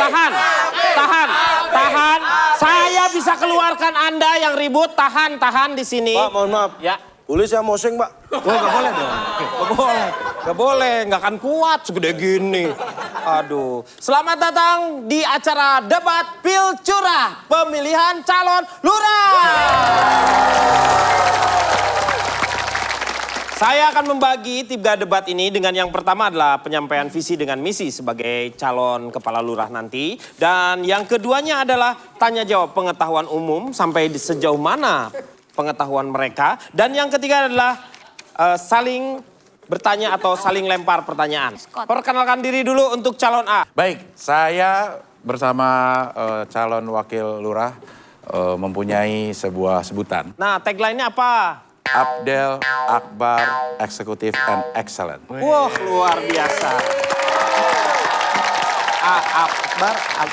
tahan. Saya bisa keluarkan Anda yang ribut, tahan di sini. Pak, mohon maaf. Ya. Boleh saya moseng, Pak? Oh, nggak boleh dong. Nggak boleh, nggak akan kuat segede gini. Aduh. Selamat datang di acara debat Pilcurah pemilihan calon lurah. Saya akan membagi 3 debat ini dengan yang pertama adalah penyampaian visi dengan misi sebagai calon kepala lurah nanti. Dan yang keduanya adalah tanya jawab pengetahuan umum sampai sejauh mana pengetahuan mereka. Dan yang ketiga adalah saling bertanya atau saling lempar pertanyaan. Perkenalkan diri dulu untuk calon A. Baik, saya bersama calon wakil lurah mempunyai sebuah sebutan. Nah, tagline-nya apa? Abdel Akbar Executive and Excellent. Wah, luar biasa.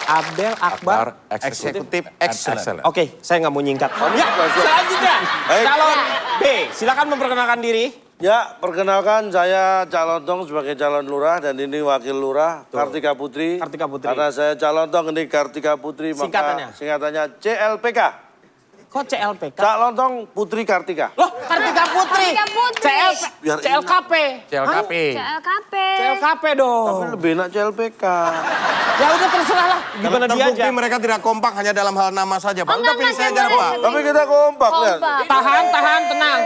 Abdel Akbar Executive and Excellent. Oke, saya nggak mau nyingkat. Ya, selanjutnya calon B. Silakan memperkenalkan diri. Ya, perkenalkan saya calon tong sebagai calon lurah dan ini wakil lurah Kartika Putri. Kartika Putri. Karena saya calon tong ini Kartika Putri, Singkatannya? maka singkatannya CLPK. Kok CLPK? Calon tong Putri Kartika. Loh, Kartika Putri. Kartika Putri. CLKP. CLKP. CLKP. CLKP dong. Tapi lebih enak CLPK. Ya udah terserah lah. Gimana dia aja. mereka tidak kompak hanya dalam hal nama saja, Pak. Udah pilih saja, Pak. Tapi kita kompak, lihat. Tahan, tenang.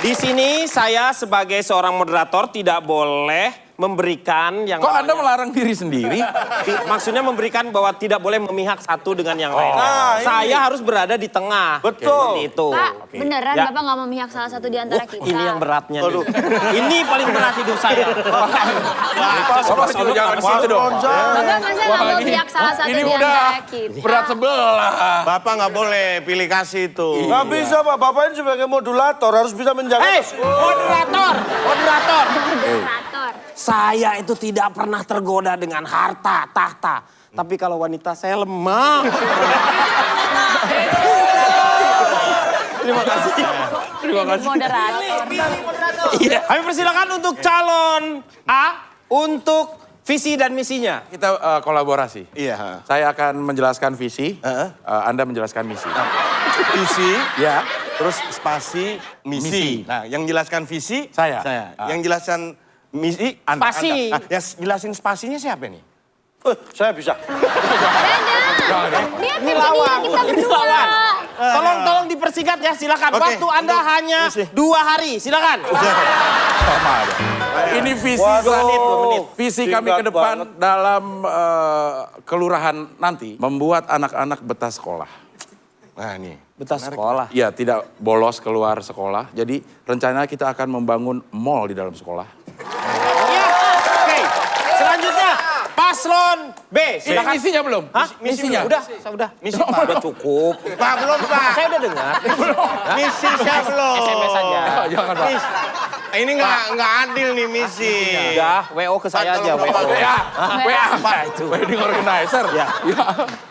Di sini saya sebagai seorang moderator tidak boleh memberikan yang Kok Anda namanya- melarang diri sendiri? Maksudnya memberikan bahwa tidak boleh memihak satu dengan yang lain. Nah, Saya harus berada di tengah. Betul. Seperti itu. Pak, Oke. beneran Ya. Bapak nggak mau memihak salah satu di antara kita? Ini yang beratnya nih. Aduh. Ini paling berat hidup saya. Bapak juga jangan di situ dong. Bapak masa nggak mau memihak salah satu Ini di udah antara kita? berat sebelah. Bapak nggak boleh pilih kasih itu. Nggak bisa, Pak. Bapak ini sebagai modulator harus bisa menjaga. Hei, moderator. Moderator. Saya itu tidak pernah tergoda dengan harta, tahta. Tapi kalau wanita saya lemah. Terima kasih. Moderator. Iya. Kami persilakan untuk calon A untuk visi dan misinya. Kita kolaborasi. Iya. Saya akan menjelaskan visi, Anda menjelaskan misi. Visi, Ya, terus spasi, misi. Nah, yang jelaskan visi, Saya. Yang jelaskan misi, Spasi. Anda. Yang jelasin spasinya siapa nih? Saya bisa. Dia Ini tim lawan. kita Ini berdua. lawan. Tolong dipersingkat ya, silakan. Oke, Waktu Anda untuk hanya misi. 2 hari, silakan. sama ada. Ini visi Waduh. visi kami Singkat ke depan banget. dalam kelurahan nanti membuat anak-anak betah sekolah. Nah, nih. Betah sekolah. Ya, tidak bolos keluar sekolah. Jadi rencana kita akan membangun mall di dalam sekolah. Ya, oke. Selanjutnya, paslon B. Silakan. Misinya belum? Hah? Misinya? Udah. Misi, Udah Pak. cukup. Pak, belum, Pak. Saya udah dengar. Misi saya belum. SMS aja. Jangan, Pak. Ini nggak adil nih misi. Udah, WO ke saya aja. Tolong, WO. Pak. WA, wedding organizer. Ya.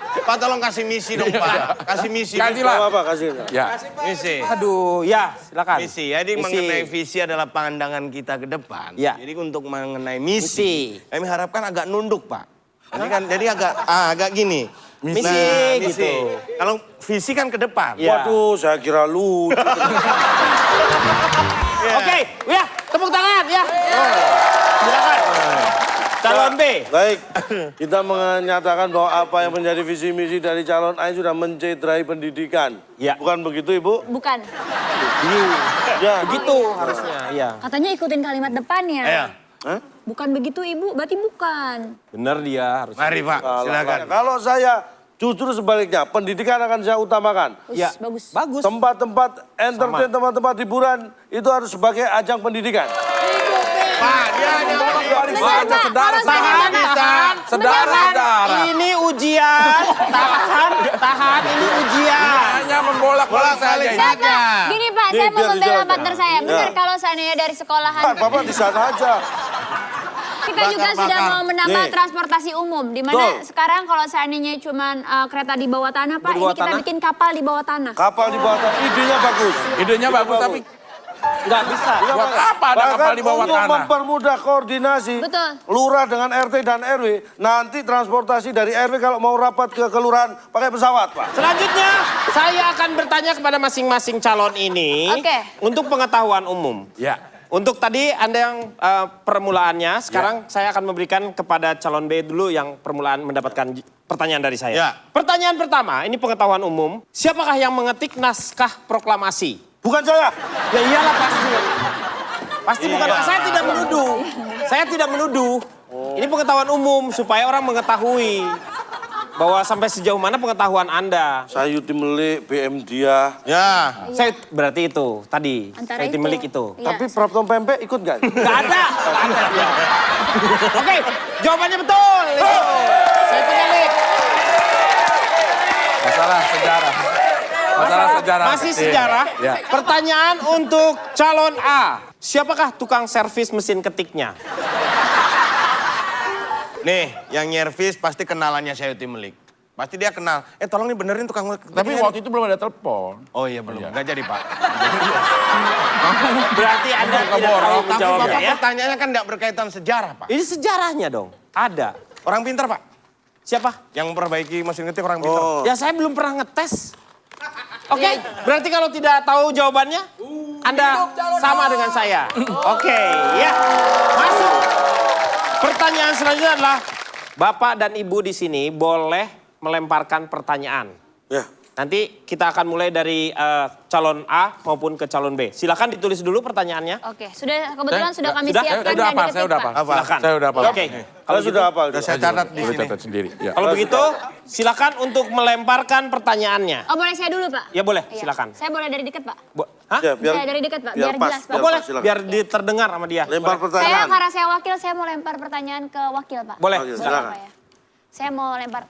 Pak, tolong kasih misi dong, Pak. Kasih misi. Gantilah. Apa kasih? Ya. Misi. Aduh, ya silakan. Misi. Jadi mengenai visi adalah pandangan kita ke depan. Ya. Jadi untuk mengenai Misi. misi, kami harapkan agak nunduk, Pak. Ini kan jadi agak gini. Misi, gitu. Kalau visi kan ke depan. Ya. Waduh, saya kira lucu. Oke, ya, tepuk tangan ya. Silakan. Calon B. Baik, kita menyatakan bahwa apa yang menjadi visi misi dari calon A sudah mencederai pendidikan. Ya. Bukan begitu, Ibu? Bukan. Ya. Begitu harusnya, ya. Katanya ikutin kalimat depannya. Ayo. Hah? Bukan begitu Ibu, berarti bukan. Bener dia harusnya. Mari, Pak. Silakan. Kalau saya justru sebaliknya, pendidikan akan saya utamakan. Ya, Bagus. bagus. Tempat-tempat entertain, tempat-tempat hiburan itu harus sebagai ajang pendidikan. Pak, dia hanya Saudara-saudara. Ini ujian. Tahan, ini ujian. Hanya membolak-balik saja. Siapa? Gini Pak, Nih, saya mau biar membela dijelaskan. partner saya. Benar Ya. kalau seandainya dari sekolahan Pak, Bapak di sana aja. kita juga sudah mau menambah Nih. transportasi umum. Di mana Betul. sekarang kalau seandainya cuma kereta di bawah tanah Pak, Di bawah ini kita tanah? bikin kapal di bawah tanah. Kapal di bawah tanah, idenya bagus. Idenya bagus tapi Nggak bisa. Buat apa ada kapal di bawah untuk tanah? mempermudah koordinasi Betul. lurah dengan RT dan RW, nanti transportasi dari RW kalau mau rapat ke kelurahan pakai pesawat, Pak. Selanjutnya, saya akan bertanya kepada masing-masing calon ini Oke. untuk pengetahuan umum. Ya. Untuk tadi Anda yang permulaannya, sekarang saya akan memberikan kepada calon B dulu yang permulaan mendapatkan pertanyaan dari saya. Ya. Pertanyaan pertama, ini pengetahuan umum. Siapakah yang mengetik naskah proklamasi? Bukan saya. Ya iyalah pasti. Pasti bukan, saya tidak menuduh. Saya tidak menuduh. Ini pengetahuan umum supaya orang mengetahui bahwa sampai sejauh mana pengetahuan Anda. Sayuti Melik, BM dia. Ya. Saya berarti itu tadi. Antara Saya itu. milik itu. Iya. Tapi Praptom Pempek ikut nggak? Gak ada. Gak ada dia. Oke, jawabannya betul. Itu. Saya penyelidik. Masalah sejarah. Masalah sejarah. Masih sejarah. Ya. Pertanyaan untuk calon A. Siapakah tukang servis mesin ketiknya? Nih, yang nyervis pasti kenalannya Sayuti Melik. Pasti dia kenal. Tolong nih benerin tukang ketiknya. Tapi waktu itu belum ada telepon. Oh iya belum. Nggak jadi, Pak. Berarti Anda tidak tahu Tapi menjawabnya Bapak ya? pertanyaannya kan nggak berkaitan sejarah, Pak. Ini sejarahnya dong. Ada. Orang pintar, Pak. Siapa? Yang memperbaiki mesin ketik orang pintar. Oh. Ya saya belum pernah ngetes. Oke, berarti kalau tidak tahu jawabannya, Anda sama dengan saya. Oke, ya. Masuk. Pertanyaan selanjutnya adalah, Bapak dan Ibu di sini boleh melemparkan pertanyaan. Ya. Nanti kita akan mulai dari calon A maupun ke calon B. Silakan ditulis dulu pertanyaannya. Oke, kebetulan sudah kami Sudah? siapkan Saya udah dan hafal, diketik, saya udah Pak. hafal. Silakan. Saya udah hafal. Oke. Kalau sudah apa? Udah saya catat di Boleh sini. catat sendiri. Ya. Kalau begitu, silakan untuk melemparkan pertanyaannya. Oh, boleh saya dulu, Pak? Ya boleh, Iya. silakan. Saya boleh dari dekat, Pak? Hah? Ya, Saya dari dekat, Pak, biar pas, jelas, Pak. Oh, boleh, silakan. biar terdengar sama dia. Lempar Boleh. Saya pertanyaan. karena saya wakil, saya mau lempar pertanyaan ke wakil, Pak. Boleh. Oke, Boleh, silakan. Pak, ya? Saya mau lempar.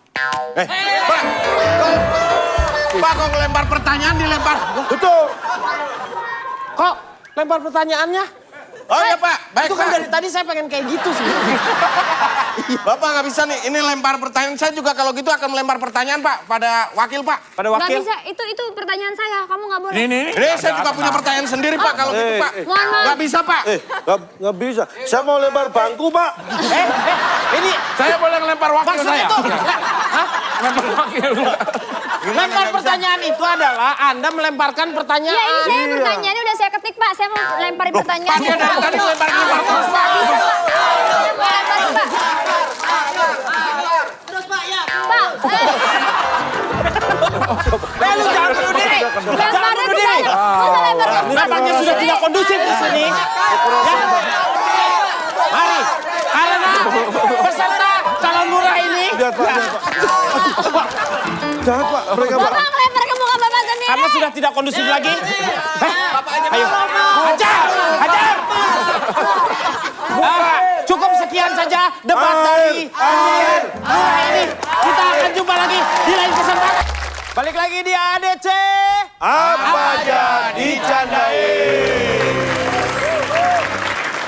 Pak, kok ngelempar pertanyaan dilempar? Betul. Kok lempar pertanyaannya? Oh iya, Pak. Baik, Itu kan Pak. dari tadi saya pengen kayak gitu sih. Bapak nggak bisa nih, ini lempar pertanyaan. Saya juga kalau gitu akan melempar pertanyaan, Pak, pada wakil, Pak. Pada Nggak wakil. bisa, itu pertanyaan saya. Kamu nggak boleh. Ini. Ini saya juga punya pertanyaan sendiri, Pak, kalau gitu, Pak. Mohon maaf. Nggak bisa, Pak. Nggak bisa. Saya mau lempar bangku, Pak. Ini Saya boleh ngelempar wakil maksudnya saya. itu. Lempar wakil. Lempar pertanyaan itu adalah Anda melemparkan pertanyaan. Iya, ini saya pertanyaannya udah saya ketik, Pak. Saya mau lemparin pertanyaan. Pak, dia dari tadi lempar terus, Pak. Lemparin, Pak. Pak, Lu jangan bunuh diri. Jangan lemparin bunuh ke diri. sana. Masa lempar ke Nampaknya sudah tidak kondusif di sini. Ya. Mari, karena peserta calon lurah ini. Lihat, Pak. Lihat, Pak. Jahat, Pak. Mereka, Pak. Bapak lempar ke muka Bapak sendiri. Karena sudah tidak kondusif lagi. Ayo, hajar, hajar. Cukup sekian saja debat dari lurah ini. Kita akan jumpa lagi di lain kesempatan. Balik lagi di ADC. Apa aja dicandain.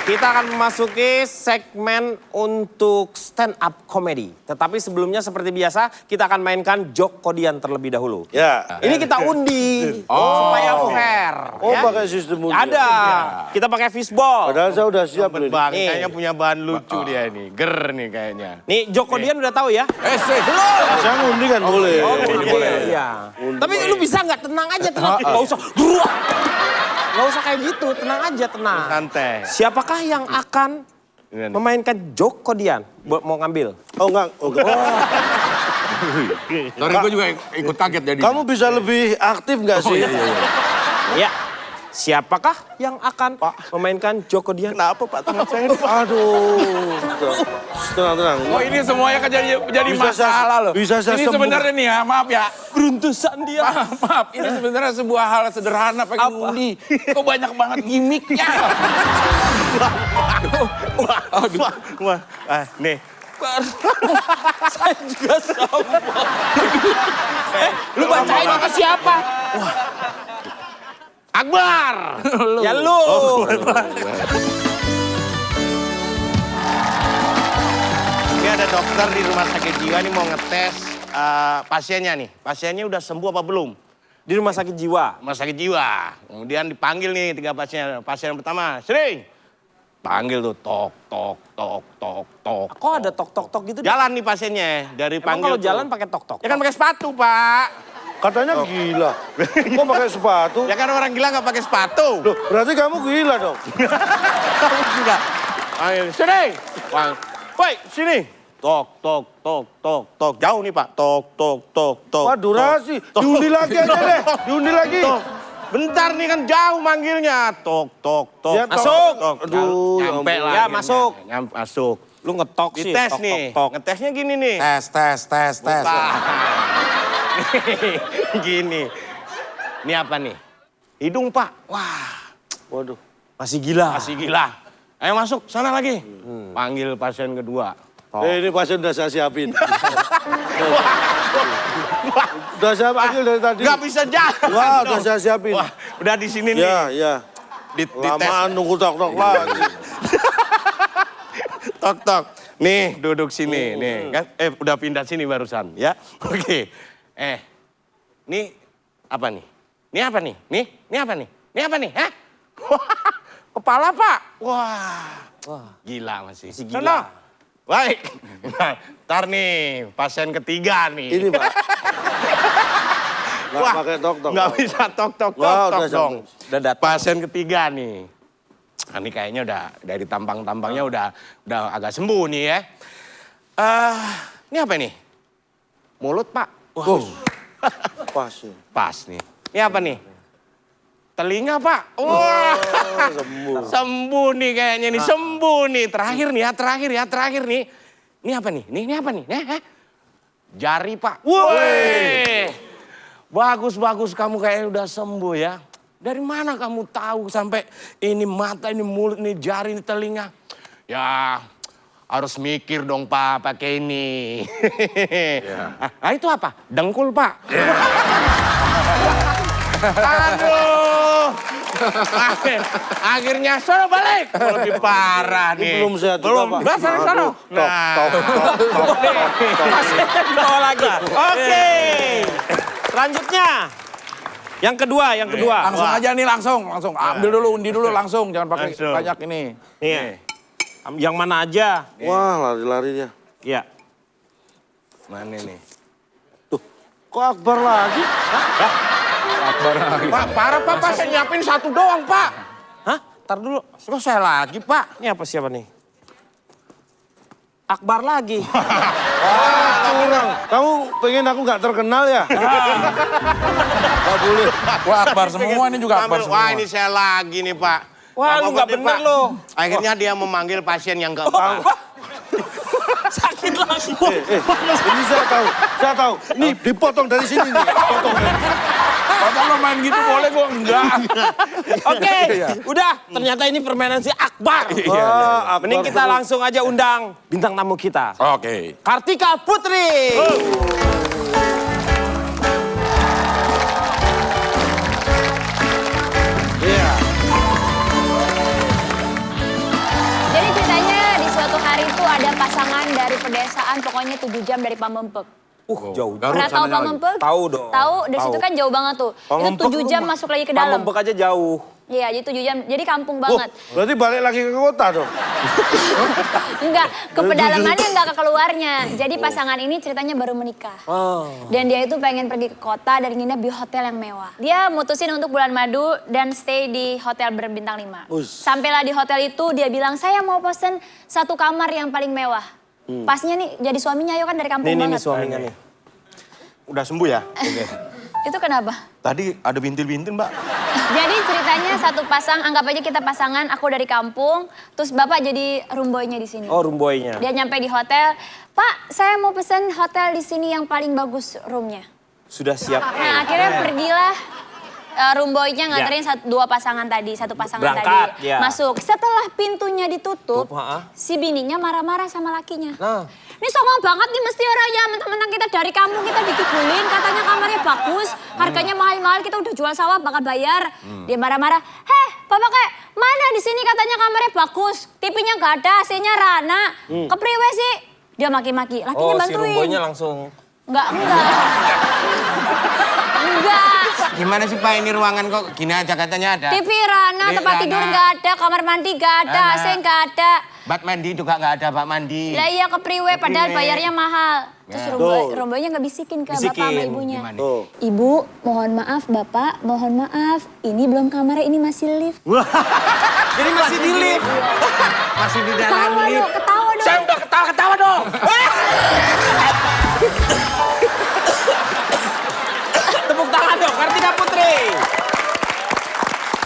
Kita akan memasuki segmen untuk stand up comedy. Tetapi sebelumnya seperti biasa kita akan mainkan joke kodian terlebih dahulu. Ya. Ini kita undi supaya fair. Oh, ya. pakai sistem undi. Ada. Kita pakai fishball. Padahal saya udah siap nih. Bang, Nih. kayaknya punya bahan lucu dia ini. Ger nih kayaknya. Nih joke kodian udah tahu ya? Saya ngundi kan boleh. Boleh. Iya. Tapi lu bisa nggak tenang aja tenang. Nggak usah. Geruah. Nggak usah kayak gitu. Tenang aja tenang. Santai. Siapakah yang akan memainkan joke kodian? Mau ngambil? Oh, enggak. Oh, enggak. Sorry, gue juga ikut kaget jadi. Kamu bisa lebih aktif nggak sih? Ya. Siapakah yang akan memainkan joke kodian? Kenapa, Pak, tangan saya? Aduh. Tenang. Oh, ini semuanya kan jadi Bisa masalah saya- loh. bisa saya ini sembuh. sebenarnya nih ya, maaf ya. Beruntusan dia. Maaf, ini sebenarnya sebuah hal sederhana pengen undi. Kok banyak banget gimmicknya. Wah, nih. Saya juga sama. Lu bacain ke siapa? Akbar! Ya lu. Ini ada dokter di rumah sakit jiwa nih mau ngetes pasiennya nih. Pasiennya udah sembuh apa belum? Di rumah sakit jiwa. Rumah sakit jiwa. Kemudian dipanggil nih 3 pasien. Pasien yang pertama, sering. Panggil tuh, tok, tok, tok, tok, tok. Kok ada tok-tok-tok gitu? Jalan nih pasiennya. Dari Emang panggil kalau tuh. jalan pakai tok-tok? Ya kan pakai sepatu, Pak. Katanya gila. Kok pakai sepatu? Ya kan orang gila nggak pakai sepatu. Loh, berarti kamu gila dong. Kamu juga. Panggil, sini. Woi, sini. Tok, tok, tok, tok, tok. Jauh nih, Pak. Tok, tok, tok, tok. Wah, durasi. Diundi lagi aja deh. Diundi lagi. Tok. Bentar nih kan jauh manggilnya. Tok, tok, tok. Ya, Masuk. Tok. Aduh, Nyampe ya lah. Ya, akhirnya. masuk. Masuk. Lu ngetok sih, Dites nih. tok-tok-tok. Ngetesnya gini nih. Tes. Bukan. Gini. Ini apa nih? Hidung, Pak. Wah, Waduh. Masih gila. masih gila. Ayo masuk, sana lagi. Panggil pasien kedua. Ini pasien udah saya siapin. Udah saya panggil dari tadi. Gak bisa jalan. Wah, dong. udah saya siapin. Wah, udah di sini nih. Ya. Dites. Lamaan nunggu tok-tok lagi. Tok. Nih, duduk sini. Nih, kan? Udah pindah sini barusan, ya. Oke. Ini apa nih? Ini apa nih? Ini apa nih? Ini apa nih? Hah? Wah, kepala, Pak. Wah. Gila masih. Masih gila. Sono. Baik. Nah, ntar nih, pasien ketiga nih. Ini, Pak. Nggak pakai tok-tok. Nggak bisa tok Wah, udah dong. Udah datang. Pasien ketiga nih. Nah, ini kayaknya udah dari tampang-tampangnya udah agak sembuh nih ya. Ini apa nih? Mulut, Pak. Wah, Pas ya. pas nih. Ini apa nih? Telinga, Pak. Wah, sembuh. sembuh nih kayaknya nih, sembuh nih. Terakhir nih. Ini apa nih? Ini apa nih? Jari, Pak. Woi. Bagus kamu kayaknya udah sembuh ya. Dari mana kamu tahu sampai ini mata, ini mulut, ini jari, ini telinga? Ya harus mikir dong, Pak, pakai ini. Ah, itu apa? Dengkul, Pak. Aduh. Akhirnya sono balik. Lebih parah nih. Belum sehat juga, Belum. Pak. Udah, sono. Tok. Pasiennya dibawa lagi. Oke. Selanjutnya. Yang kedua. Langsung aja nih, langsung. Ambil dulu, undi dulu langsung. Jangan pakai Langsung. banyak ini. Nih. Yang mana aja? Wah, lari-lari dia. Iya. Mana nih? Kok Akbar lagi? Pak, parah, Pak. Saya nyiapin satu doang, Pak. Hah? Ntar dulu. Kok saya lagi, Pak? Ini apa siapa nih? Akbar lagi. Wah, curang. Kamu pengen aku nggak terkenal ya? Nggak boleh. Wah, Akbar semua ini juga Akbar semua. Wah, ini saya lagi nih, Pak. Wah, lu nggak bener lo. Akhirnya dia memanggil pasien yang keempat. Sakit lagi. Ini saya tahu. Ini dipotong dari sini nih. Potong dari sini. Bapak lo main gitu boleh, gue enggak. Oke, udah. Ternyata ini permainan si Akbar. Wah, Akbar Mending kita terus. langsung aja undang bintang tamu kita. Oke. Kartika Putri. Jadi ceritanya di suatu hari itu ada pasangan dari pedesaan, pokoknya 7 jam dari Pamempek. Jauh. Pernah tahu Pamempek? Tahu dong. Tahu, dari situ Tahu. kan jauh banget tuh. Pamempek Itu 7 jam rumah. masuk lagi ke dalam. Pamempek aja jauh. Iya, jadi 7 jam. Jadi kampung Oh, banget. berarti balik lagi ke kota dong. Enggak, ke pedalamannya enggak ke keluarnya. Jadi pasangan ini ceritanya baru menikah. Dan dia itu pengen pergi ke kota dan nginep di hotel yang mewah. Dia mutusin untuk bulan madu dan stay di hotel berbintang 5. Sampailah di hotel itu dia bilang, saya mau pesen 1 kamar yang paling mewah. Pasnya nih jadi suaminya ayo kan dari kampung Nih banget. suaminya nih. Udah sembuh ya? Oke. Itu kenapa? Tadi ada bintil-bintil, Mbak. Jadi ceritanya satu pasang, anggap aja kita pasangan, aku dari kampung, terus bapak jadi roomboynya di sini. Oh, roomboynya. Dia nyampe di hotel, Pak, saya mau pesen hotel di sini yang paling bagus roomnya. Sudah siap. Nah akhirnya pergilah roomboynya nganterin 2 pasangan tadi, 1 pasangan Berangkat, tadi ya. masuk. Setelah pintunya ditutup, Ha-ha. si bininya marah-marah sama lakinya. Nah. Ini songong banget nih mesti orangnya, mentang-mentang kita dari kampung kita dikibulin, katanya kamarnya bagus, harganya mahal-mahal, kita udah jual sawah bakal bayar. Dia marah-marah, heh bapak kayak mana di sini katanya kamarnya bagus, TV-nya nggak ada, AC-nya rana, kepriwe sih? Dia maki-maki, lakinya Oh, si bantuin. roomboynya langsung. Enggak. Gimana sih Pak, ini ruangan kok gini aja katanya ada? TV Rana, tempat Rana. tidur nggak ada, kamar mandi nggak ada, Rana. AC nggak ada. Bak mandi juga nggak ada, bak mandi. Lah iya ke priwe, padahal Priwe. bayarnya mahal. Terus Tuh. Romboynya nggak bisikin ke bapak sama Bisikin. ibunya. Gimana? Tuh. Ibu, mohon maaf bapak, mohon maaf. Ini belum kamarnya, ini masih lift. Jadi masih di lift. Masih di dalam Ketawa lift. dong, ketawa dong. Saya udah ketawa-ketawa dong. Tepuk tangan dong, Kartika Putri.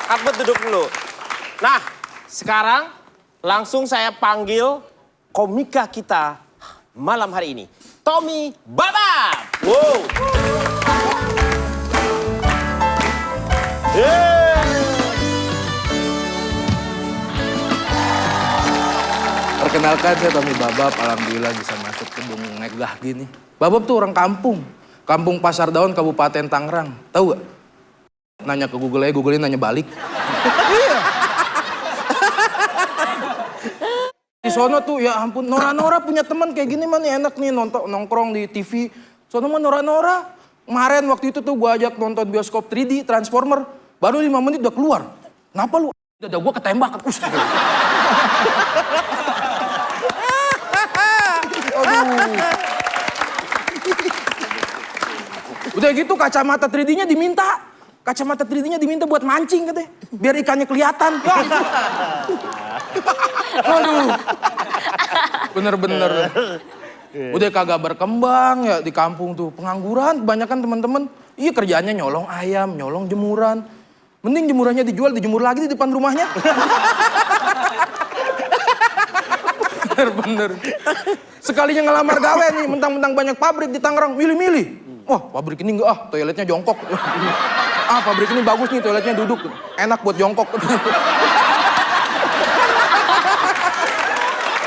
Akbet duduk dulu. Nah, sekarang langsung saya panggil komika kita malam hari ini. Tommy Babab. Wow. Perkenalkan, saya Tommy Babab, alhamdulillah bisa masuk gedung megah gini. Babab tuh orang kampung. Kampung Pasar Daun, Kabupaten Tangerang. Tahu gak? Nanya ke Google aja, Google nanya balik. Iya. Di sono tuh, ya ampun, Nora punya teman kayak gini mah nih enak nih nonton nongkrong di TV. Sono mah Nora. Kemarin waktu itu tuh gua ajak nonton bioskop 3D Transformer, baru 5 menit udah keluar. Kenapa lu? Dada gua ketembak. Udah gitu kacamata 3D-nya diminta. Kacamata 3D-nya diminta buat mancing katanya. Biar ikannya kelihatan. Waduh. Bener-bener. Udah kagak berkembang ya di kampung tuh. Pengangguran kebanyakan teman-teman. Iya kerjaannya nyolong ayam, nyolong jemuran. Mending jemurannya dijual, dijemur lagi di depan rumahnya. Bener-bener. Sekalinya ngelamar gawe nih, mentang-mentang banyak pabrik di Tangerang, milih-milih. Wah, pabrik ini enggak toiletnya jongkok. Pabrik ini bagus nih, toiletnya duduk. Enak buat jongkok.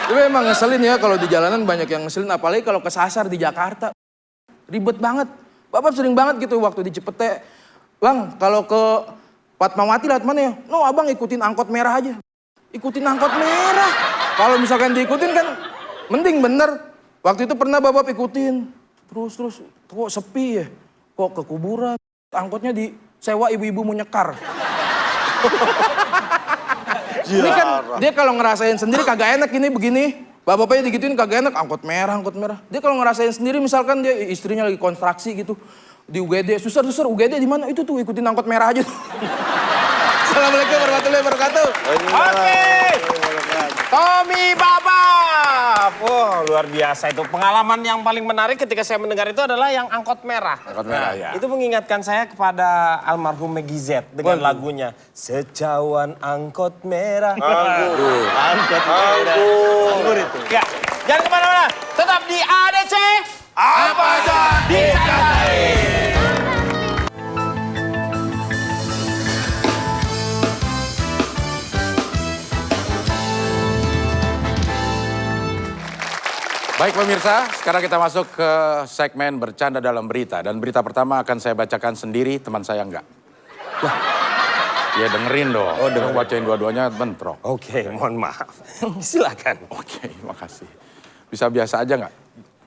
Tapi emang ngeselin ya kalau di jalanan banyak yang ngeselin, apalagi kalau kesasar di Jakarta. Ribet banget. Bapak sering banget gitu waktu di Cipete. Bang, kalau ke Fatmawati lewat mana ya? No, abang ikutin angkot merah aja. Ikutin angkot merah. Kalau misalkan diikutin kan mending bener. Waktu itu pernah Bapak ikutin. Terus kok sepi ya? Kok ke kuburan? Angkotnya disewa ibu-ibu mau nyekar. Ini kan dia kalau ngerasain sendiri kagak enak ini begini. Bapak-bapaknya digituin kagak enak, angkot merah. Dia kalau ngerasain sendiri misalkan dia istrinya lagi konstruksi gitu. Di UGD, susar UGD di mana? Itu tuh ikutin angkot merah aja tuh. Assalamualaikum warahmatullahi wabarakatuh. Oke. Tommy Babab. Wah, luar biasa itu. Pengalaman yang paling menarik ketika saya mendengar itu adalah yang angkot merah. Angkot merah, ya. Itu mengingatkan saya kepada almarhum Meggy Z dengan lagunya Secawan Angkot Merah. Angkot merah. Anggur itu. Ya, jangan kemana-mana. Tetap di ADC. Apa aja diceritain. Baik pemirsa, sekarang kita masuk ke segmen bercanda dalam berita. Dan berita pertama akan saya bacakan sendiri, teman saya enggak. Ya dengerin dong. Oh, dengerin. Bacain dua-duanya bentrok. Oke, mohon maaf. Silakan. Oke, makasih. Bisa biasa aja nggak?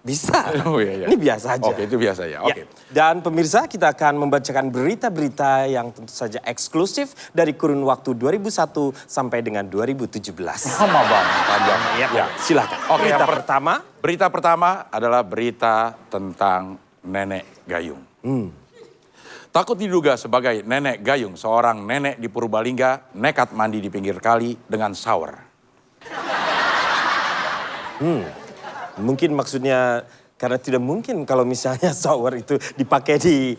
Bisa. Oh iya, iya. Ini biasa aja. Oke, itu biasa ya. Oke. Dan pemirsa, kita akan membacakan berita-berita yang tentu saja eksklusif dari kurun waktu 2001 sampai dengan 2017. Sama banget, panjang. Ya, silakan. Oke, berita yang pertama. Berita pertama adalah berita tentang Nenek Gayung. Takut diduga sebagai Nenek Gayung, seorang nenek di Purbalingga nekat mandi di pinggir kali dengan shower. Mungkin maksudnya karena tidak mungkin kalau misalnya shower itu dipakai di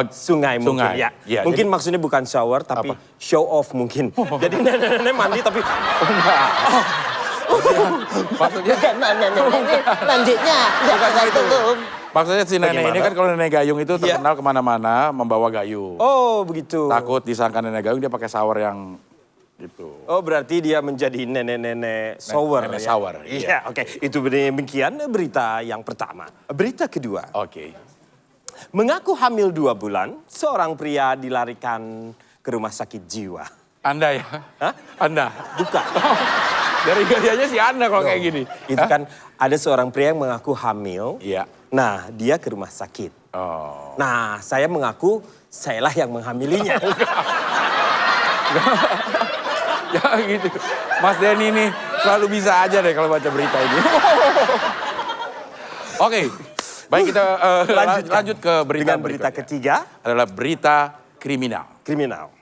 sungai mungkin. sungai. Ya. Ya, Mungkin jadi- maksudnya bukan shower tapi Apa? show off mungkin. Jadi nenek-nenek mandi tapi Maksudnya, mandinya bukan itu. Maksudnya si nenek Bagaimana? ini kan kalau Nenek Gayung itu terkenal kemana-mana membawa gayung. Oh begitu. Takut disangka Nenek Gayung dia pakai shower yang gitu. Oh berarti dia menjadi nenek-nenek shower. nenek ya? shower, Iya, iya. oke. Itu demikian berita yang pertama. Berita kedua. Oke. Mengaku hamil 2 bulan, seorang pria dilarikan ke rumah sakit jiwa. Anda ya? Hah? Anda? Bukan. Dari gayanya si Anda kalau kayak gini. Itu kan ada seorang pria yang mengaku hamil. Iya. Nah, dia ke rumah sakit. Oh. Nah, saya mengaku sayalah yang menghamilinya. Ya gitu. Mas Denny ini selalu bisa aja deh kalau baca berita ini. Oke, baik kita lanjut ke berita Dengan berita berikutnya. ketiga, Adalah berita kriminal. kriminal.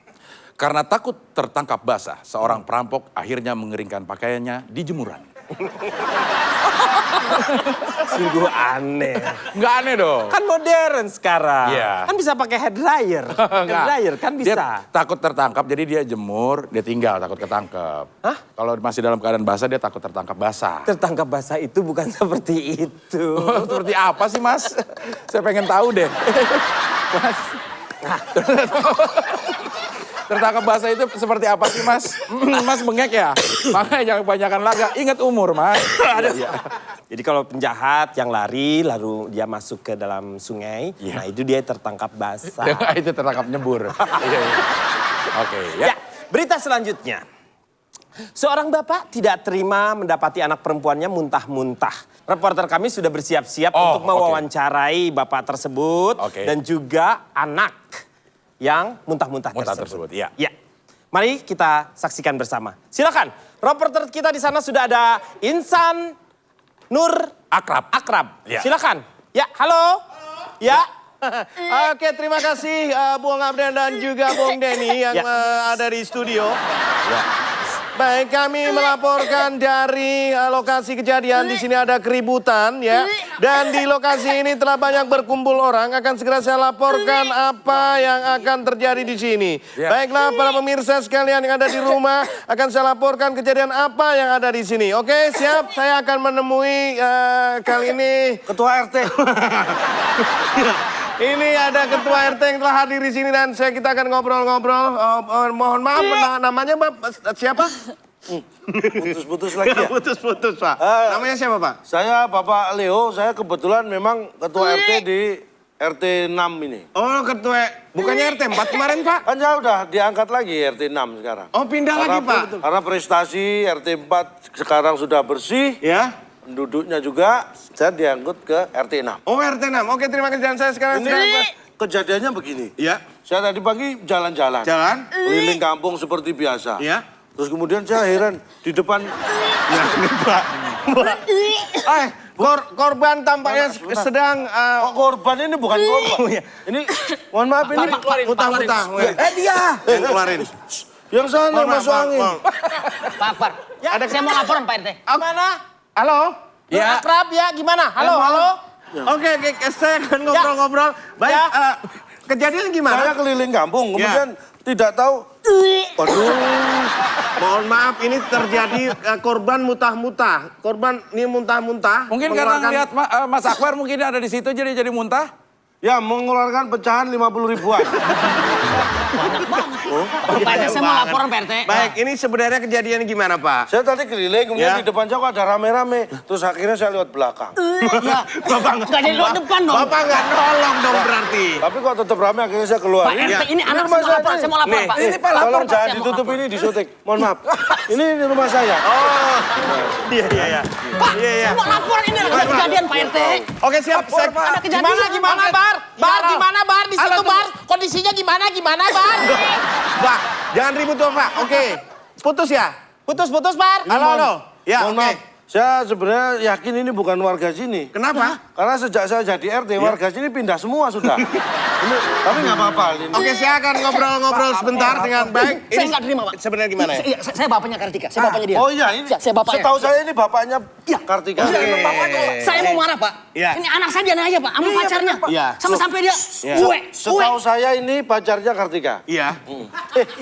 Karena takut tertangkap basah, seorang perampok akhirnya mengeringkan pakaiannya di jemuran. Sungguh aneh. Nggak aneh dong. Kan modern sekarang. Iya. Kan bisa pakai hair dryer. Hair Nggak. dryer kan Dia bisa. takut tertangkap, jadi dia jemur, dia tinggal takut ketangkep. Hah? Kalau masih dalam keadaan basah, dia takut tertangkap basah. Tertangkap basah itu bukan seperti itu. Seperti apa sih, Mas? Saya pengen tahu deh. Mas. Tertangkap basah itu seperti apa sih, Mas? Mas bengek ya? Makanya jangan kebanyakan laga. Ingat umur, Mas. Iya. Jadi kalau penjahat yang lari lalu dia masuk ke dalam sungai, Iya. nah itu dia tertangkap basah. Itu tertangkap nyebur. Iya, iya. Oke, ya. Ya, berita selanjutnya. Seorang bapak tidak terima mendapati anak perempuannya muntah-muntah. Reporter kami sudah bersiap-siap Oh, untuk mewawancarai bapak tersebut Oke. dan juga anak yang muntah-muntah Muntah tersebut. tersebut, iya. Ya. Mari kita saksikan bersama. Silakan. Reporter kita di sana sudah ada Insan Nur Akrab. Ya. Silakan. Ya, halo. Ya. Oke, terima kasih Bung Abdan dan juga Bung Denny yang Ya. ada di studio. Baik, kami melaporkan dari lokasi kejadian. Di sini ada keributan ya. Dan di lokasi ini telah banyak berkumpul orang. Akan segera saya laporkan apa yang akan terjadi di sini. Ya. Baiklah para pemirsa sekalian yang ada di rumah, akan saya laporkan kejadian apa yang ada di sini. Oke, siap. Saya akan menemui kali ini Ketua RT. ini ada ketua RT yang telah hadir di sini dan kita akan ngobrol-ngobrol. Mohon maaf, namanya siapa? Putus-putus lagi ya. Putus-putus, Pak. Namanya siapa, Pak? Saya Bapak Leo, saya kebetulan memang ketua RT di RT 6 ini. Oh, ketua. Bukannya RT 4 kemarin, Pak? Kan saya udah diangkat lagi RT 6 sekarang. Oh, pindah lagi, Pak. Karena prestasi RT 4 sekarang sudah bersih. Ya. Penduduknya juga, saya diangkut ke RT 6. Oh, RT 6. Oke, terima kasih. Dan saya sekarang Ini kejadiannya begini. Ya. Saya tadi pagi jalan-jalan. Jalan. Keliling kampung seperti biasa. Ya. Terus kemudian saya heran, di depan... Ya, ini, Pak. Korban tampaknya sedang... Kok korban ini bukan korban. Ini, mohon maaf ini... Mutah-mutah. dia! Keluarin. Yang sana masuk angin. Pak Akbar, ada saya mau laporan Pak RT. Gimana? Halo? Nur Akrab ya, gimana? Halo, halo. Oke, saya akan ngobrol-ngobrol. Baik, Ya. kejadian gimana? Saya keliling kampung, Ya. kemudian tidak tahu... Waduh, Mohon maaf, ini terjadi korban muntah-muntah. Korban ini muntah-muntah. Mungkin karena ngeliat Mas Akbar mungkin ada di situ jadi muntah. ya mengeluarkan pecahan 50 ribuan. Pak RT, saya mau laporan Pak RT. Baik, ini sebenarnya kejadian gimana, Pak? Saya tadi keliling, kemudian Ya. di depan saya kok ada rame-rame. Terus akhirnya saya lewat belakang. Ya, Bapak nggak jadi lewat depan dong. Bapak nggak nolong dong berarti. Tapi kok tetap rame, akhirnya saya keluar. Pak RT, ini anak rumah saya mau laporan, ini. saya mau laporan, Nih, Pak. Ini Pak, lapor, tolong Pak, jangan saya mau ditutup lapor. ini, disotek. Mohon maaf. Ini rumah saya. Oh, iya. Pak, saya mau laporan ini ada kejadian Pak RT. Oke, siap. Ada kejadian. Gimana, Bar? Bar, gimana, Bar? Di situ, Bar. Kondisinya gimana, Bar? Pak, jangan ribut dong, Pak. Oke. Putus ya? Putus, Bar. Halo. Ya, Mohon oke. maaf. Saya sebenarnya yakin ini bukan warga sini. Kenapa? Karena sejak saya jadi RT, warga sini pindah semua sudah. Ini, tapi nggak apa-apa. Ini. Oke, saya akan ngobrol-ngobrol sebentar dengan baik. Saya nggak terima, Pak. Sebenarnya gimana ya? Iya, saya bapaknya Kartika, saya bapaknya dia. Oh iya, ini Saya bapaknya. setahu saya ini bapaknya Iya. Kartika. Saya mau marah, Pak. Iya. Ini anak saya dianiaya, Pak, sama pacarnya. Iya. Sampai-sampai dia uwe. Setahu saya ini pacarnya Kartika. Iya.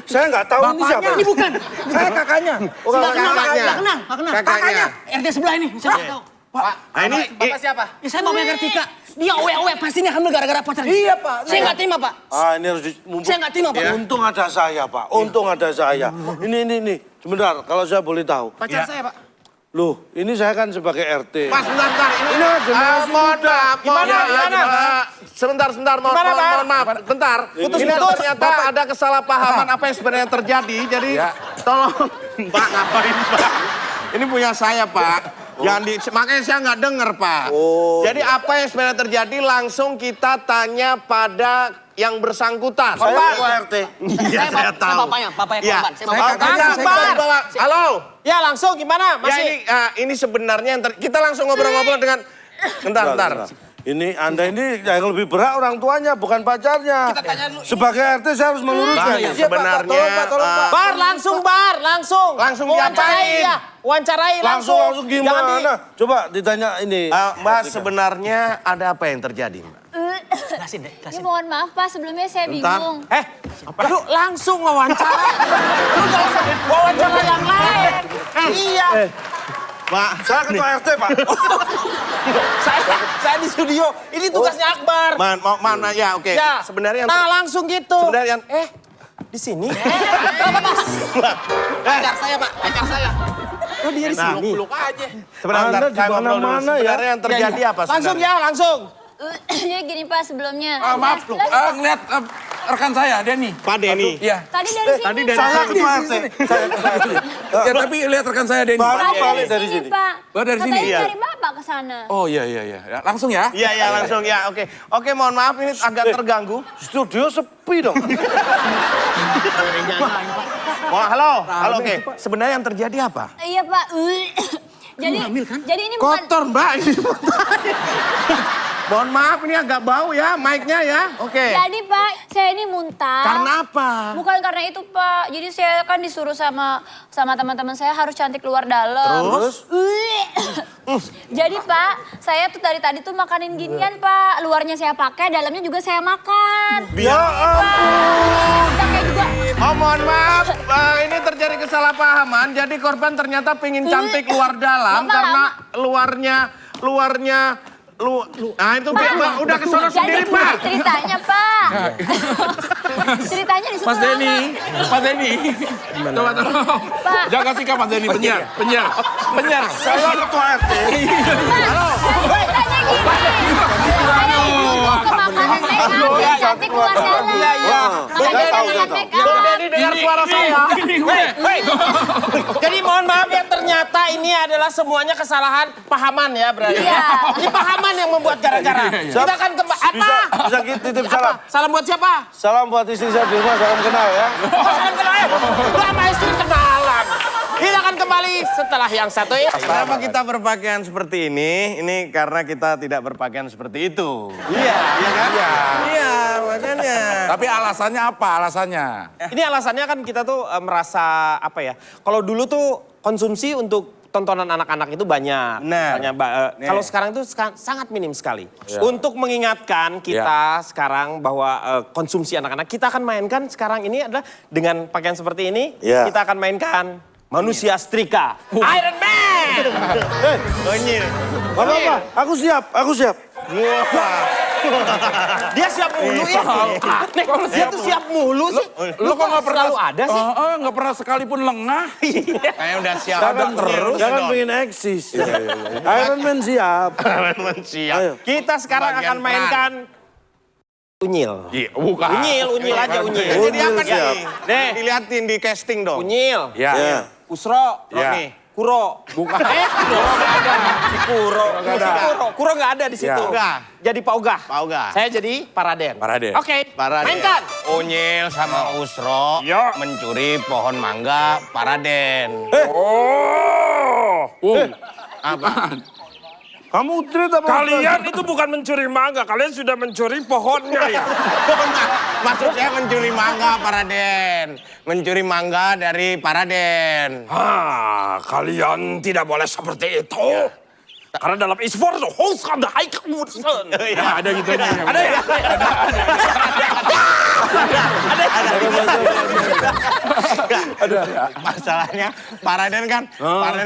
Saya nggak tahu ini siapa. Ini bukan. Saya kakaknya. Oh, Nggak kenal, kakaknya. nggak kenal. Kakaknya. RT sebelah ini, saya nggak tahu. Nah, ini siapa? Ya, saya bapaknya Kartika. Dia uwe pasti ini hamil gara-gara pacarnya. Iya, Pak. Saya nggak terima, Pak. Ah, ini harus Saya nggak terima, Pak. Untung ada saya, Pak. Untung ada saya. Ini. Sebentar, kalau saya boleh tahu. Pacar saya, Pak. Loh, ini saya kan sebagai RT. Pas bentar. Ini generasi mohon muda. maaf. Gimana? Sebentar. Gimana, Pak? Mohon maaf. Bentar. Ini ternyata ada kesalahpahaman apa yang sebenarnya terjadi. Jadi tolong. Pak, ngapain, Pak? Ini punya saya, Pak. Makanya saya nggak dengar, Pak. Oh. Jadi apa yang sebenarnya terjadi langsung kita tanya pada yang bersangkutan. Saya ketua RT. Iya, saya tahu. bapaknya Iya. korban. Saya Oh, Langsung, Pak. Halo. Ya langsung gimana? Ya Masih. ini sebenarnya kita langsung ngobrol-ngobrol dengan bentar. Ini Anda ini yang lebih berat orang tuanya, bukan pacarnya. Kita tanya dulu. Sebagai RT saya harus meluruskan. Bang, Iya, Pak, sebenarnya tolong, Pak. Bar, langsung bar, langsung. Langsung wawancarai diapain? ya. Wawancarai langsung. Langsung gimana? Coba ditanya ini. Mbak, sebenarnya ada apa yang terjadi, Mbak? Jelasin deh, Ini jelasin. mohon maaf Pak, sebelumnya saya Bentar. bingung. Lu langsung wawancara. Lu gak usah wawancara yang lain. Iya. Pak, Saya ketua RT, Pak. Saya di studio. Ini tugasnya Akbar. mana ya, oke. Ya. Sebenarnya yang Nah, langsung gitu. sebenarnya yang Di sini. Pacar saya, Pak. Pacar saya. Oh, dia di sini. Peluk aja. sebenarnya Anda saya di ngobrol dulu. mana-mana ya. Sebenarnya yang terjadi apa Langsung sebenarnya? ya, langsung. Jadi gini Pak sebelumnya. Maaf, ngeliat rekan saya, Denny. Pak Denny. Iya. Tadi dari sini. Tadi dari Saya ketua RT. Saya ketua RT. Ya, tapi lihat rekan saya, Denny. Baru Tadi balik dari sini. Pak. Oh, dari sini? Katanya Iya. dari Bapak ke sana. Oh iya. Ya, langsung ya. Iya, langsung ya, oke. Oke, mohon maaf ini agak terganggu. Studio sepi dong. Halo, oke. Sebenarnya yang terjadi apa? Iya Pak. Jadi ini bukan. Kotor, Mbak. Mohon maaf ini agak bau ya mic-nya ya. Oke. Jadi Pak, saya ini muntah. Karena apa? Bukan karena itu Pak. Jadi saya kan disuruh sama teman-teman saya harus cantik luar dalam. Terus? Jadi Pak, saya tuh dari tadi tuh makanin ginian Pak. Luarnya saya pakai, dalamnya juga saya makan. Ya ampun. Pakai juga. Oh, mohon maaf. Ini terjadi kesalahpahaman. Jadi korban ternyata pengen cantik luar dalam Lama, karena luarnya nah itu Mbak udah kesono sendiri, Jadi Pak. ceritanya Pak. Ceritanya di Mas Denny, Mas Denny. Coba tolong. Pak. Jaga sikap Mas Denny, penyiar. Saya ketua RT. Ceritanya gini. Saya ini mau ke makanan make up biar cantik luar dalam. Iya, iya. Makanya Saya tahu, dengan saya tahu. make up. Denny dengar suara saya. Hei. Jadi mohon maaf ya, ternyata ini adalah semuanya kesalahan pahaman ya berarti. Iya. Ini pahaman yang membuat gara-gara. Kita akan apa? Bisa titip salam. Salam buat siapa? Salam buat istri saya di rumah, salam kenal ya. Oh, salam kenal ya. Lu sama istri kenalan. Kita akan kembali setelah yang satu ya. Kenapa kita berpakaian seperti ini? Ini karena kita tidak berpakaian seperti itu. Iya kan? Iya, makanya. Tapi alasannya apa? Alasannya? Ini alasannya kan kita tuh merasa apa ya? Kalau dulu tuh konsumsi untuk tontonan anak-anak itu banyak. Benar. Misalnya, kalau sekarang itu sangat minim sekali. Untuk mengingatkan kita sekarang bahwa konsumsi anak-anak, kita akan mainkan sekarang ini adalah dengan pakaian seperti ini, kita akan mainkan manusia setrika. Iron Man! Onyil. Apa? Aku siap. Dia siap mulu ya. Aneh, dia tuh siap mulu sih. Lo kok nggak pernah selalu ada sih? Nggak pernah sekalipun lengah. Kayak udah siap. Jangan pengen eksis. Iron Man siap. Siap. Ayo. Kita sekarang Bagian akan mainkan unyil. Iya, bukan. Unyil aja unyil. Jadi apa siap. nih? Nih. Dilihatin di casting dong. Unyil. Ya. Usro. Ya. Nih. Kuro. Bukan. Kuro nggak ada. Si Kuro. Kuro nggak ada di situ. Ya. Ogah. Jadi Pak Ogah. Pak Ogah. Saya jadi Paraden. Paraden. Oke. Paraden. Mainkan. Unyil sama Usro Ya. mencuri pohon mangga Paraden. Apa? Kamu treat apa? Kalian itu bukan mencuri mangga, kalian sudah mencuri pohonnya ya. Maksud saya mencuri mangga Paraden. Mencuri mangga dari Paraden. Kalian tidak boleh seperti itu. Karena dalam e-sport host ada high kemudian. Ya, ada gitu aja. Ada ya? Masalahnya Paraden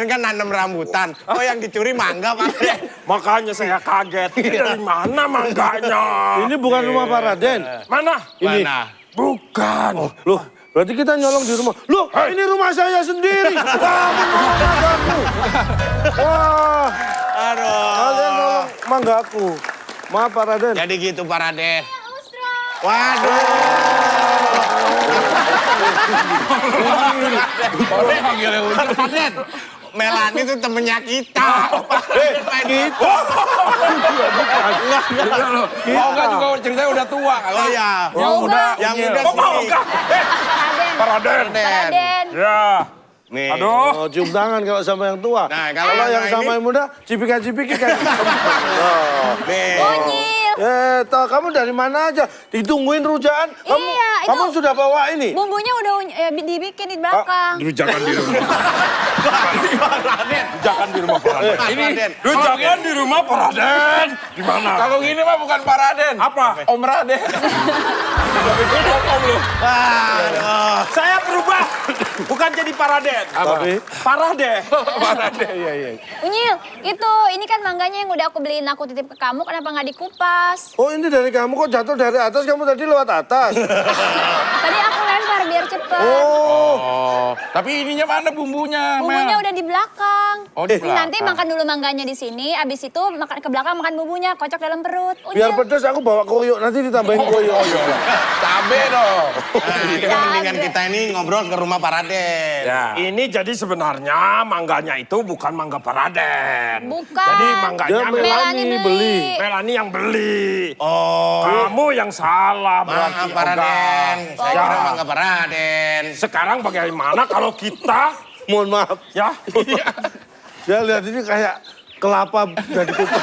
kan nanam rambutan. Oh yang dicuri mangga Paraden. Makanya saya kaget. Ini dari mana mangganya? Ini bukan rumah Pak Raden. Mana? Mana? Bukan. Loh, berarti kita nyolong di rumah. Loh, ini rumah saya sendiri. Kamu nolong manggaku. Wah, Aduh. kalian nolong manggaku. Maaf Pak Raden. Jadi gitu Paraden. Usro. Waduh. Orang manggilnya udah. Paraden. Melani itu temennya kita. Gitu. Mau nggak juga ceritanya udah tua. Oh iya. Mau nggak? Yang muda Oh, mau sini. nggak? Paraden. Raden. Ya. Nih. Aduh. Oh, cium tangan kalau sama yang tua. Nah, kalau kalau yang ini- sama yang muda, cipika-cipiki kan. Nih. Unyil. Toh kamu dari mana aja? Ditungguin rujaan. Kamu, Iya, itu- kamu sudah bawa ini? Bumbunya udah dibikin di belakang. Rujakan di rumah. Rujakan di rumah Paraden. Ini Rujakan di rumah Paraden. Di mana? Kalau gini mah bukan Paraden. Apa? Om Raden. Saya berubah. Bukan jadi Paraden. Tapi Parade. Unyil, ini kan mangganya yang udah aku beliin aku titip ke kamu, kenapa nggak dikupas? oh ini dari kamu kok jatuh dari atas? Kamu tadi lewat atas. Tadi aku lempar biar cepet. Oh, Tapi ininya mana bumbunya, Bumbunya udah di belakang. Oh, di Ini nanti makan dulu mangganya di sini, abis itu makan ke belakang makan bumbunya, kocok dalam perut. biar Unyil. pedas aku bawa koyo. Nanti ditambahin koyo. Cabe dong. Nah, ini kan mendingan kita ini ngobrol ke rumah Paraden. Ya. Ini jadi sebenarnya mangganya itu bukan mangga Paraden. Bukan. Jadi mangganya Dia Melani beli. Melani yang beli. Oh, Kamu yang salah berarti. maaf Paraden. Oga. Saya Ya. kira mangga Paraden. Sekarang bagaimana kalau kita Mohon maaf. ya Ya lihat ini kayak kelapa dari kupas.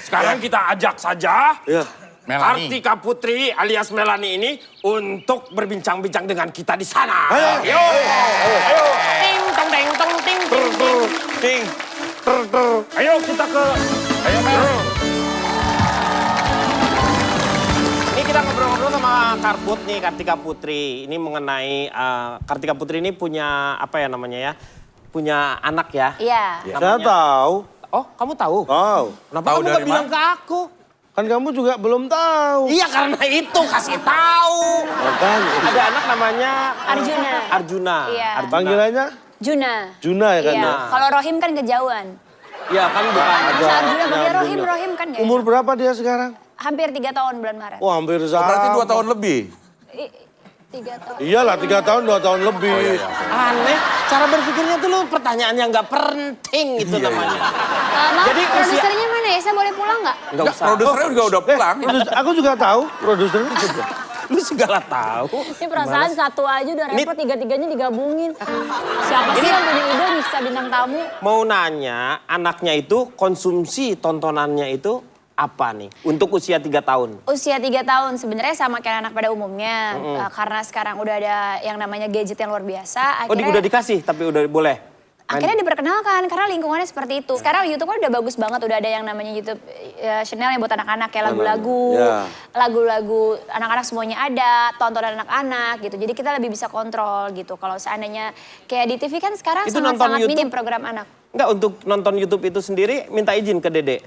sekarang kita ajak saja Ya. Melani. Kartika Putri alias Melani ini untuk berbincang-bincang dengan kita di sana. Ayo. Ayo. Ting tong ting tong ting ting ting. Ting. Ayo kita ke Ayo Mel. Ini kita ngobrol-ngobrol sama Karput nih, Kartika Putri. Ini mengenai Kartika Putri ini punya apa ya namanya ya? Punya anak ya. Iya. Saya tahu. Oh, kamu tahu? Tahu. Kenapa Tahu kamu dari nggak bilang ke aku? Kan kamu juga belum tahu. Iya karena itu kasih tahu. Makanya. Ada anak namanya Arjuna. Arjuna. Iya. Arjuna. Panggilannya Juna. Juna ya kan? Iya. ya? Kalau Rohim kan kejauhan. Iya kan bukan. Masa Arjuna panggil Rohim, Juna. Rohim kan ya? Umur berapa dia sekarang? Hampir 3 tahun bulan Maret. Oh hampir sama. Berarti 2 tahun lebih. 3 tahun. Iyalah 3 tahun 2 tahun lebih. Aneh, cara berpikirnya tuh lu pertanyaan yang nggak penting itu namanya. Maaf, Jadi usia- produsernya mana ya? Saya boleh pulang nggak? Nggak usah. Produsernya juga udah pulang. Aku juga tahu produsernya juga. Lu segala tahu. Ini perasaan satu aja udah repot, tiga-tiganya digabungin. Siapa sih yang punya ide nyiksa bintang tamu? Mau nanya, anaknya itu konsumsi tontonannya itu apa nih untuk usia 3 tahun? Usia 3 tahun sebenarnya sama kayak anak pada umumnya. Karena sekarang udah ada yang namanya gadget yang luar biasa. Oh, udah dikasih tapi udah boleh. Akhirnya diperkenalkan karena lingkungannya seperti itu. Sekarang YouTube kan udah bagus banget, udah ada yang namanya YouTube channel yang buat anak-anak kayak lagu-lagu, Ya. lagu-lagu anak-anak semuanya ada, tontonan anak-anak gitu. Jadi kita lebih bisa kontrol gitu. Kalau seandainya kayak di TV kan sekarang Itu nonton sangat-sangat YouTube? minim program anak. Enggak, untuk nonton YouTube itu sendiri minta izin ke Dede.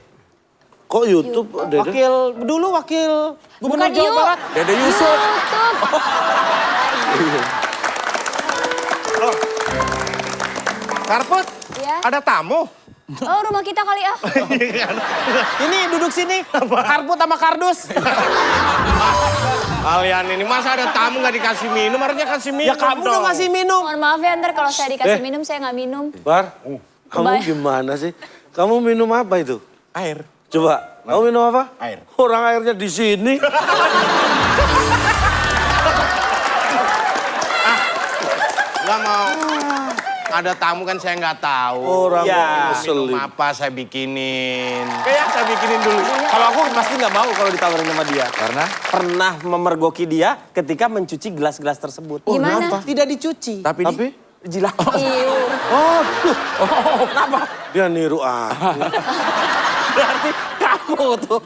Kok YouTube, Dede? Wakil Gubernur Bukan Jawa Yu. Barat. Dede Yusuf. YouTube. Karput, Ya. ada tamu. Oh rumah kita kali ah. Ini duduk sini, Karput sama Kardus. Kalian ini masa ada tamu nggak dikasih minum? Harusnya kasih minum Ya kamu dong. dong ngasih minum. Mohon maaf ya ntar kalau saya dikasih minum saya nggak minum. Bar, kamu gimana sih? Kamu minum apa itu? Air. Coba, kamu minum apa? Air. Orang airnya di sini. Nggak mau. Ada tamu kan saya nggak tahu. Orang Ya. kok Minum ngeselin. apa saya bikinin. Kayak saya bikinin dulu. Kalau aku pasti nggak mau kalau ditawarin sama dia. Karena? Pernah memergoki dia ketika mencuci gelas-gelas tersebut. Gimana? kenapa? Tidak dicuci. Tapi Jilat. Iu. Oh, tuh. Kenapa? Dia niru aku. Berarti kamu tuh.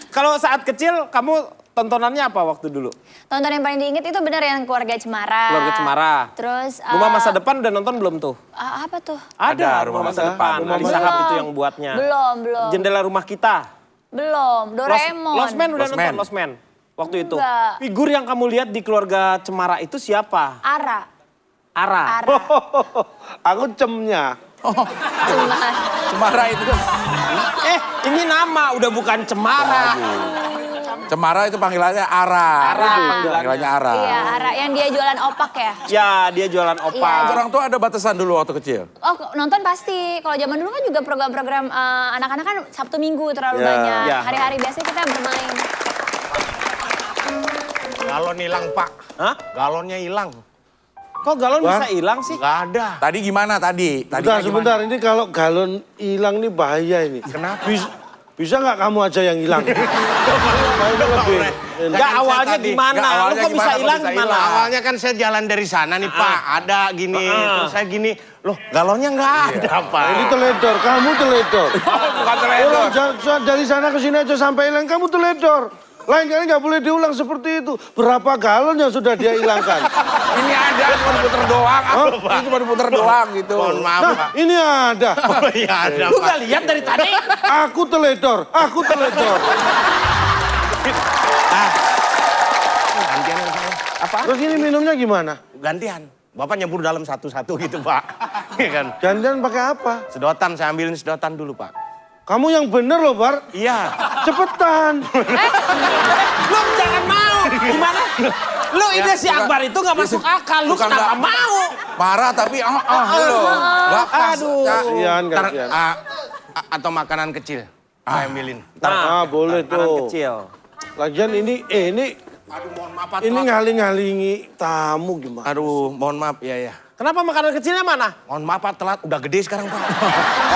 Kalau saat kecil kamu tontonannya apa waktu dulu? Tonton yang paling diinget itu bener yang Keluarga Cemara. Keluarga Cemara. Terus Rumah Masa Depan udah nonton belum tuh? apa tuh? Ada, Rumah Masa Depan. Rumah Ali Masa Sahab Belum. itu yang buatnya. Belum. Jendela Rumah Kita. Belum. Doraemon. Lost Man udah Lost nonton Man. Lost Man. Waktu itu. Enggak. Figur yang kamu lihat di Keluarga Cemara itu siapa? Ara. Ara. Ara. Aku cemnya. Cemara. Cemara itu. Ini nama udah bukan Cemara. Cemara itu panggilannya Ara. Panggilannya Ara. Iya, Ara yang dia jualan opak ya. Ya, dia jualan opak. Iya, Orang tua ada batasan dulu waktu kecil. Oh, nonton pasti. Kalau zaman dulu kan juga program-program anak-anak kan Sabtu Minggu terlalu banyak. Ya. Hari-hari biasanya kita bermain. Galon hilang, Pak. Hah? Galonnya hilang. Kok galon bisa hilang sih? Gak ada. Tadi gimana tadi? Sebentar, ini kalau galon hilang ini bahaya ini. Kenapa? Bisa nggak kamu aja yang hilang? Enggak, awalnya gimana? Nggak, awalnya Lu kok bisa gimana, hilang kok bisa gimana? hilang? Awalnya kan saya jalan dari sana nih, Pak. Ada gini, terus saya gini. Loh, galonnya nggak ada, Pak. Ini teledor, kamu teledor. Bukan teledor. Orang dari sana ke sini aja sampai hilang, kamu teledor. Lain kali nggak boleh diulang seperti itu. Berapa galon yang sudah dia hilangkan? Ini ada, cuma diputer doang. Ini cuma diputer doang gitu. Mohon maaf, Pak. Nah, ini ada. Oh iya ada, Lu Pak. gak lihat dari tadi? Aku teledor, aku teledor. Gantian yang saya. Apa? Terus ini minumnya gimana? Gantian. Bapak nyebur dalam satu-satu gitu, Pak. Iya kan? Jangan pakai apa? Sedotan, saya ambilin sedotan dulu, Pak. Kamu yang bener loh, Bar. Iya. Cepetan. Lu jangan mau. Gimana? Lu ide si Akbar itu gak masuk akal. Lu Bukan kenapa nggak- mau? Marah tapi gitu. Nggak pas. Aduh. Kasihan, Ntar, kasihan. atau makanan kecil. Saya ambilin. Ah, boleh makanan tuh. kecil. Lagian ini Aduh, mohon maaf, Pak. ini ngaling-ngalingi tamu gimana? Aduh, mohon maaf. Iya, ya. Kenapa makanan kecilnya mana? Mohon maaf, Pak. Telat. Udah gede sekarang, Pak.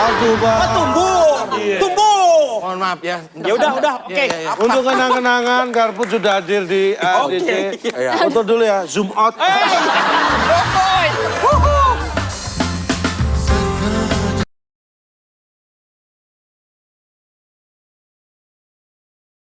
Aduh, Bar. Tumbuh. Tumbuh. Mohon maaf ya. Ya udah, oke. Iya, iya. Untuk kenang-kenangan, Garput sudah hadir di ADC. Iya. Foto dulu ya, zoom out.